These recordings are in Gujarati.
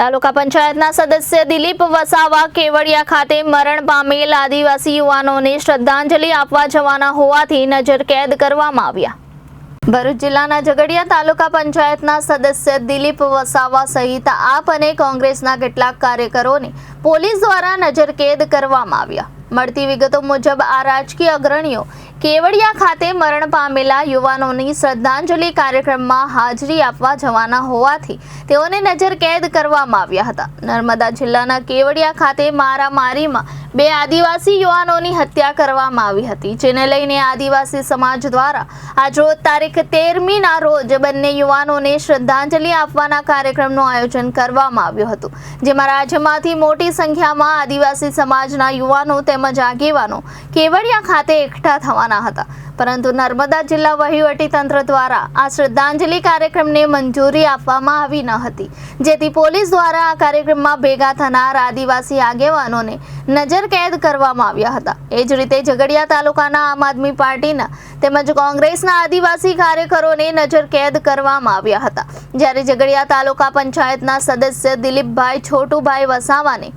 તાલુકા પંચાયતના સદસ્ય દિલીપ વસાવા કેવડિયા ખાતે મરણ પામેલ આદિવાસી યુવાનોને શ્રદ્ધાંજલિ આપવા જવાના હોવાથી નજરકેદ કરવામાં આવ્યા। ભરૂચ જિલ્લાના ઝઘડિયા તાલુકા પંચાયતના સદસ્ય દિલીપ વસાવા સહિત આપ અને કોંગ્રેસના કેટલાક કાર્યકરોને પોલીસ દ્વારા નજરકેદ કરવામાં આવ્યા। મળતી વિગતો મુજબ આ રાજકીય અગ્રણીઓ કેવડિયા ખાતે મરણ પામેલા યુવાનોની શ્રદ્ધાંજલિ કાર્યક્રમમાં હાજરી આપવા જવાના હોવાથી તેઓને નજરકેદ કરવામાં આવ્યા હતા। નર્મદા જિલ્લાના કેવડિયા ખાતે મારામારીમાં 2 આદિવાસી યુવાનોની હત્યા કરવામાં આવી હતી, જેને લઈને આદિવાસી સમાજ દ્વારા આજરોજ તારીખ 13મીના રોજ બંને યુવાનોને શ્રદ્ધાંજલિ આપવાના કાર્યક્રમનું આયોજન કરવામાં આવ્યું હતું, જેમાં રાજ્યમાંથી મોટી સંખ્યામાં આદિવાસી સમાજના યુવાનો તેમજ આગેવાનો કેવડિયા ખાતે એકઠા થવાના હતા, પરંતુ નર્મદા જિલ્લા વહીવટી તંત્ર દ્વારા આ શ્રદ્ધાંજલિ કાર્યક્રમને મંજૂરી આપવામાં આવી ન હતી, જેથી પોલીસ દ્વારા આ કાર્યક્રમમાં ભેગા થનાર આદિવાસી આગેવાનોને નજરકેદ કરવામાં આવ્યા હતા। એ જ રીતે ઝઘડિયા તાલુકાના આમ આદમી પાર્ટીના તેમજ કોંગ્રેસના આદિવાસી કાર્યકરોને નજરકેદ કરવામાં આવ્યા હતા, જ્યારે ઝઘડિયા તાલુકા પંચાયતના સદસ્ય દિલીપભાઈ છોટુભાઈ વસાવાને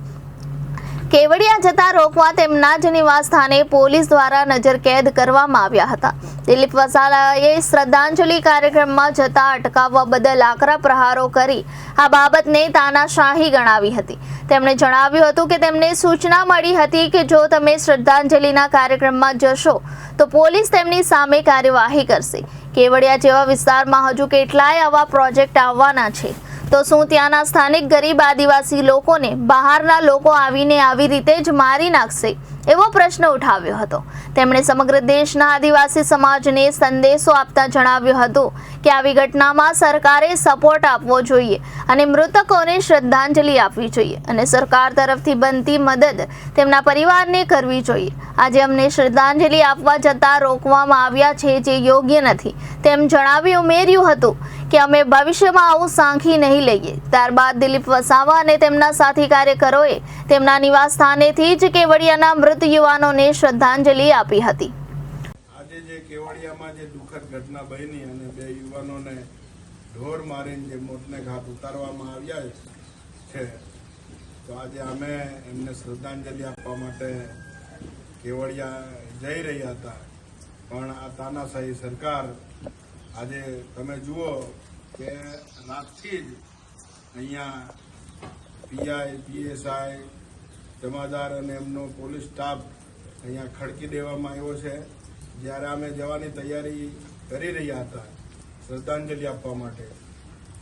કેવડિયા જતા રોકવા તેમના જ નિવાસ સ્થાને પોલીસ દ્વારા નજરકેદ કરવામાં આવ્યા હતા। દિલીપ વસાવાએ શ્રદ્ધાંજલિ કાર્યક્રમમાં જતા અટકાવવા બદલ આકરા પ્રહારો કરી આ બાબતને તાનાશાહી ગણાવી હતી। તેમણે જણાવ્યું હતું કે તેમને સૂચના મળી હતી કે જો તમે શ્રદ્ધાંજલિના કાર્યક્રમમાં જશો તો પોલીસ તેમની સામે કાર્યવાહી કરશે। કેવડિયા જેવા વિસ્તારમાં હજુ કેટલાય આવા પ્રોજેક્ટ આવવાના છે, તો શું ત્યાંના સ્થાનિક ગરીબ આદિવાસી લોકોને બહારના લોકો આવીને આવી રીતે જ મારી નાખશે, એવો પ્રશ્ન ઉઠાવ્યો હતો। તેમણે સમગ્ર દેશના આદિવાસી સમાજને સંદેશો આપતા જણાવ્યું હતું કે આવી ઘટનામાં સરકારે સપોર્ટ આપવો જોઈએ અને મૃતકોને શ્રદ્ધાંજલિ આપવી જોઈએ અને સરકાર તરફથી બનતી મદદ તેમના પરિવારને કરવી જોઈએ। આજે અમને શ્રદ્ધાંજલિ આપવા જતા રોકવામાં આવ્યા છે, જે યોગ્ય નથી, તેમ જણાવી ઉમેર્યું હતું કે અમે ભવિષ્યમાં આવું સાંખી નહીં લઈએ। ત્યારબાદ દિલીપ વસાવા અને તેમના સાથી કાર્યકરોએ તેમના નિવાસ સ્થાનેથી જ કેવડિયાના મૃત યુવાનોને શ્રદ્ધાંજલિ આપી હતી। આજે જે કેવડિયામાં જે દુઃખદ ઘટના બની અને 2 યુવાનોને ઢોર મારીને જે મોતને ઘાટ ઉતારવામાં આવ્યા છે, તો આજે અમે એમને શ્રદ્ધાંજલિ આપવા માટે કેવડિયા જઈ રહ્યા હતા, પણ આ તાનાશાહી સરકાર આજે તમે જુઓ કે રાતથી જ અહીંયા પીઆઈ, પીએસઆઈ, જમાદાર અને એમનો પોલીસ સ્ટાફ અહીંયા ખડકી દેવામાં આવ્યો છે, જ્યારે અમે જવાની તૈયારી કરી રહ્યા હતા શ્રદ્ધાંજલિ આપવા માટે।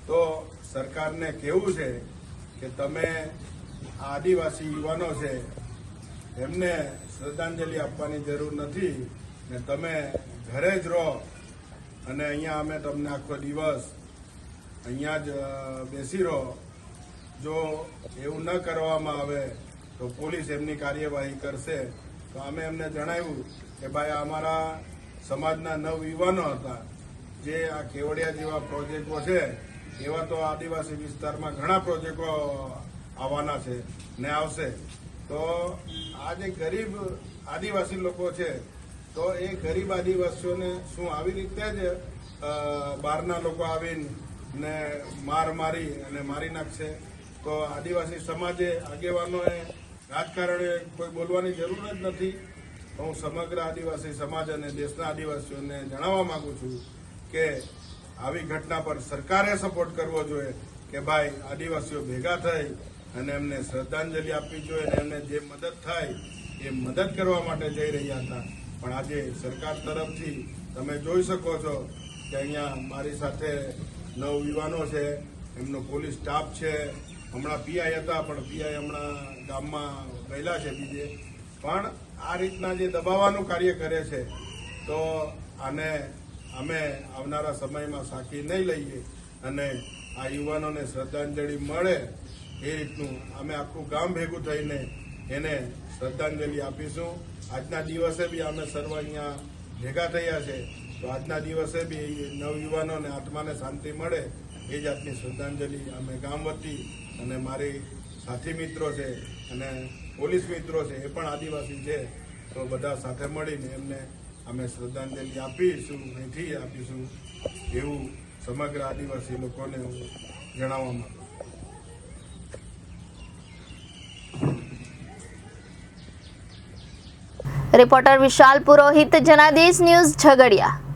તો સરકારને કહેવું છે કે તમે આદિવાસી યુવાનો છે એમને શ્રદ્ધાંજલિ આપવાની જરૂર નથી ને તમે ઘરે જ રહો અને અહીંયા અમે તમને આખો દિવસ અહીંયા જ બેસી રહો। જો એવું ન કરવામાં આવે તો પોલીસ એમની કાર્યવાહી કરશે। તો અમે એમને જણાવ્યું કે ભાઈ અમારા સમાજના 9 યુવાનો હતા, જે આ કેવડિયા જેવા પ્રોજેક્ટો છે એવા તો આદિવાસી વિસ્તારમાં ઘણા પ્રોજેક્ટો આવવાના છે ને આવશે। તો આ જે ગરીબ આદિવાસી લોકો છે, તો એ ગરીબ આદિવાસીઓને શું આવી રીતે જ બહારના લોકો આવીને મારી અને મારી નાખશે? તો આદિવાસી સમાજે, આગેવાનોએ, રાજકારણે કોઈ બોલવાની જરૂર જ નથી। હું સમગ્ર આદિવાસી સમાજ અને દેશના આદિવાસીઓને જણાવવા માંગુ છું કે આવી ઘટના પર સરકારે સપોર્ટ કરવો જોઈએ કે ભાઈ આદિવાસીઓ ભેગા થઈ અને એમને શ્રદ્ધાંજલિ આપવી જોઈએ અને એમને જે મદદ થાય એ મદદ કરવા માટે જઈ રહ્યા હતા, પણ આજે સરકાર તરફથી તમે જોઈ શકો છો કે અહીંયા મારી સાથે 9 યુવાનો છે, એમનો પોલીસ સ્ટાફ છે, હમણાં પીઆઈ હતા પણ પીઆઈ હમણાં ગામમાં ગયેલા છે બીજે, પણ આ રીતના જે દબાવવાનું કાર્ય કરે છે, તો આને અમે આવનારા સમયમાં સાખી નહીં લઈએ અને આ યુવાનોને શ્રદ્ધાંજલિ મળે એ રીતનું અમે આખું ગામ ભેગું થઈને એને શ્રદ્ધાંજલિ આપીશું। આજના દિવસે બી અમે સર્વ અહીંયા ભેગા થયા છે, તો આજના દિવસે બી 9 યુવાનોને આત્માને શાંતિ મળે એ જાતની શ્રદ્ધાંજલિ અમે ગામ વતી અને મારી સાથી મિત્રો છે અને પોલીસ મિત્રો છે, એ પણ આદિવાસી છે, તો બધા સાથે મળીને એમને અમે શ્રદ્ધાંજલિ આપીશું, અહીંથી આપીશું એવું સમગ્ર આદિવાસી લોકોને હું જણાવવા માંગુ છું। રિપોર્ટર વિશાલ પુરોહિત, જનાદેશ ન્યૂઝ, ઝઘડિયા.